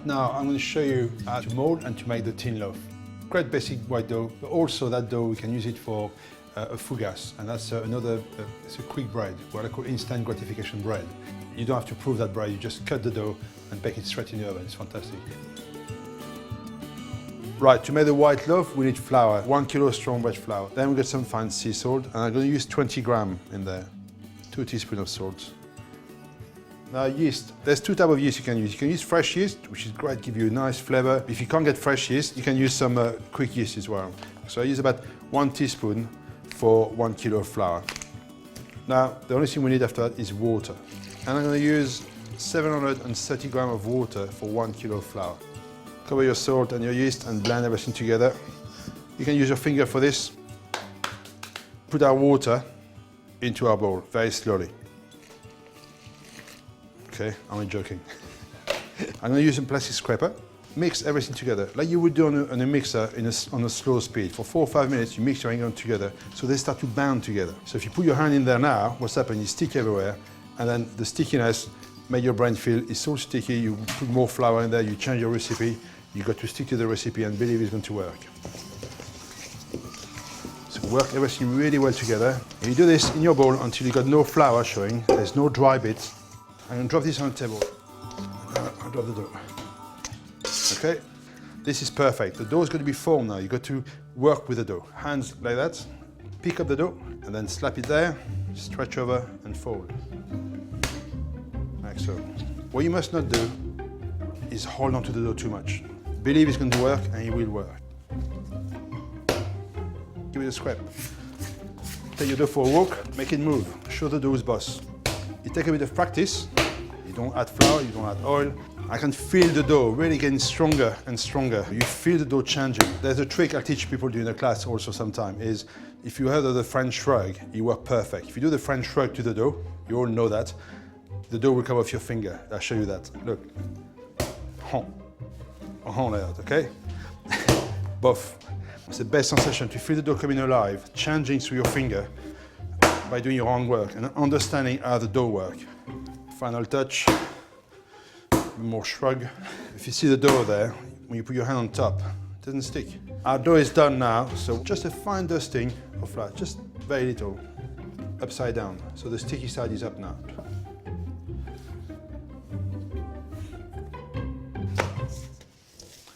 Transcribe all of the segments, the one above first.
Now I'm going to show you how to mold and to make the tin loaf. Great basic white dough, but also that dough we can use it for a fougasse, and that's it's a quick bread, what I call instant gratification bread. You don't have to prove that bread, you just cut the dough and bake it straight in the oven. It's fantastic. Right, to make the white loaf, we need flour, 1 kilo strong bread flour. Then we got some fine sea salt, and I'm going to use 20 grams in there, 2 teaspoons of salt. Now yeast, there's two types of yeast you can use. You can use fresh yeast, which is great, give you a nice flavor. If you can't get fresh yeast, you can use some quick yeast as well. So I use about 1 teaspoon for 1 kilo of flour. Now, the only thing we need after that is water. And I'm going to use 730 grams of water for 1 kilo of flour. Cover your salt and your yeast and blend everything together. You can use your finger for this. Put our water into our bowl very slowly. Okay, I'm not joking. I'm going to use a plastic scraper. Mix everything together, like you would do on a mixer on a slow speed. For 4 or 5 minutes, you mix your ingredients together, so they start to bound together. So if you put your hand in there now, what's happening? You stick everywhere, and then the stickiness make your brain feel it's so sticky. You put more flour in there, you change your recipe, you got to stick to the recipe and believe it's going to work. So work everything really well together. And you do this in your bowl until you got no flour showing, there's no dry bits. I'm going to drop this on the table. I'll drop the dough. Okay, this is perfect. The dough is going to be formed now. You've got to work with the dough. Hands like that, pick up the dough, and then slap it there, stretch over and fold. Like so. What you must not do is hold on to the dough too much. Believe it's going to work, and it will work. Give it a scrape. Take your dough for a walk, make it move. Show the dough's boss. You take a bit of practice. You don't add flour, you don't add oil. I can feel the dough really getting stronger and stronger. You feel the dough changing. There's a trick I teach people during the class also sometimes is if you heard of the French shrug, you work perfect. If you do the French shrug to the dough, you all know that, the dough will come off your finger. I'll show you that. Look. Like that, okay? Both. It's the best sensation to feel the dough coming alive, changing through your finger by doing your own work and understanding how the dough works. Final touch. More shrug. If you see the dough there, when you put your hand on top, it doesn't stick. Our dough is done now, so just a fine dusting of flour, just very little, upside down. So the sticky side is up now.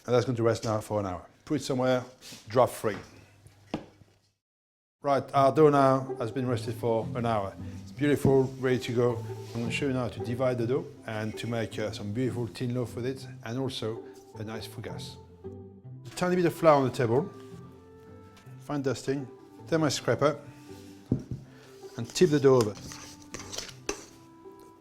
And that's going to rest now for an hour. Put it somewhere, drop free. Right, our dough now has been rested for an hour. It's beautiful, ready to go. I'm going to show you now how to divide the dough and to make some beautiful tin loaf with it, and also a nice fougasse. A tiny bit of flour on the table, fine dusting, take my scraper and tip the dough over.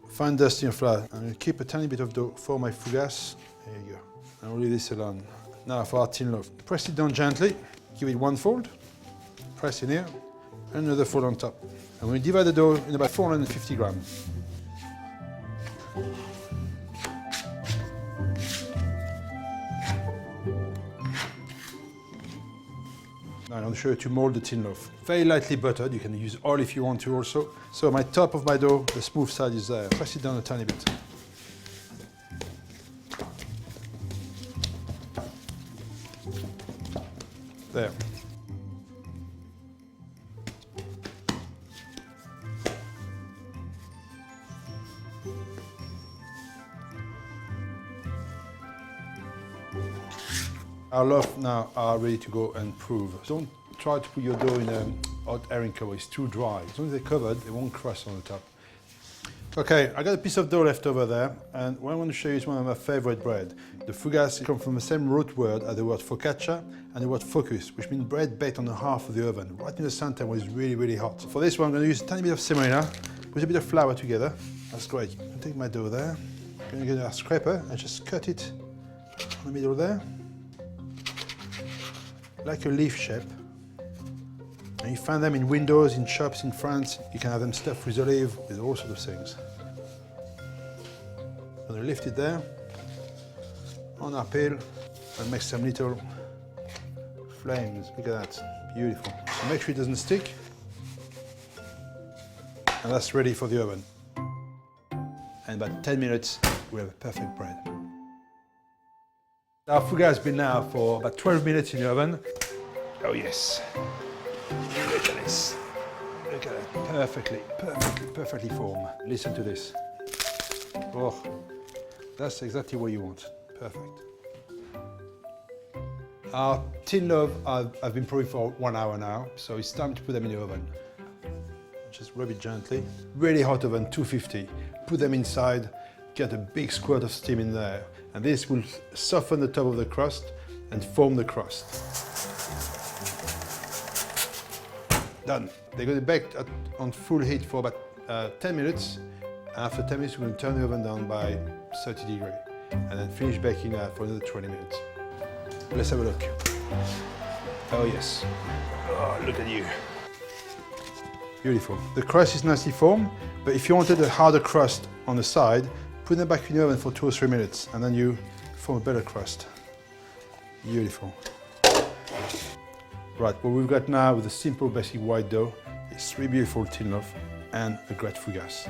Fine dusting of flour. I'm going to keep a tiny bit of dough for my fougasse. There you go. And we'll leave this alone. Now for our tin loaf. Press it down gently, give it one fold, press in here, and another fold on top. And we divide the dough in about 450 grams. Now I'm going to show you to mold the tin loaf. Very lightly buttered, you can use oil if you want to also. So my top of my dough, the smooth side is there. Press it down a tiny bit. There. Our loaf now are ready to go and prove. Don't try to put your dough in a hot airing cover, it's too dry. As long as they're covered, they won't crust on the top. Okay, I got a piece of dough left over there, and what I want to show you is one of my favorite bread. The fougasse comes from the same root word as the word focaccia and the word focus, which means bread baked on the half of the oven, right in the center when it's really, really hot. For this one, I'm going to use a tiny bit of semolina with a bit of flour together. That's great. I'm going to take my dough there, I'm going to get a scraper and just cut it in the middle there, like a leaf shape. And you find them in windows, in shops in France. You can have them stuffed with olive, with all sorts of things. I'm going to lift it there on our pail and make some little flames. Look at that, beautiful. So make sure it doesn't stick. And that's ready for the oven. And about 10 minutes, we have a perfect bread. Our fougasse has been now for about 12 minutes in the oven. Oh yes. Look at this. Look at it. Perfectly formed. Listen to this. Oh, that's exactly what you want. Perfect. Our tin loaf I've been brewing for 1 hour now, so it's time to put them in the oven. Just rub it gently. Really hot oven, 250. Put them inside, get a big squirt of steam in there, and this will soften the top of the crust and form the crust. Done. They're going to bake on full heat for about 10 minutes. After 10 minutes, we're going to turn the oven down by 30 degrees and then finish baking for another 20 minutes. Let's have a look. Oh yes. Oh, look at you. Beautiful. The crust is nicely formed, but if you wanted a harder crust on the side, put them back in the oven for 2 or 3 minutes and then you form a better crust. Beautiful. Right, what we've got now with a simple basic white dough is 3 beautiful tin loaf and a great fougasse.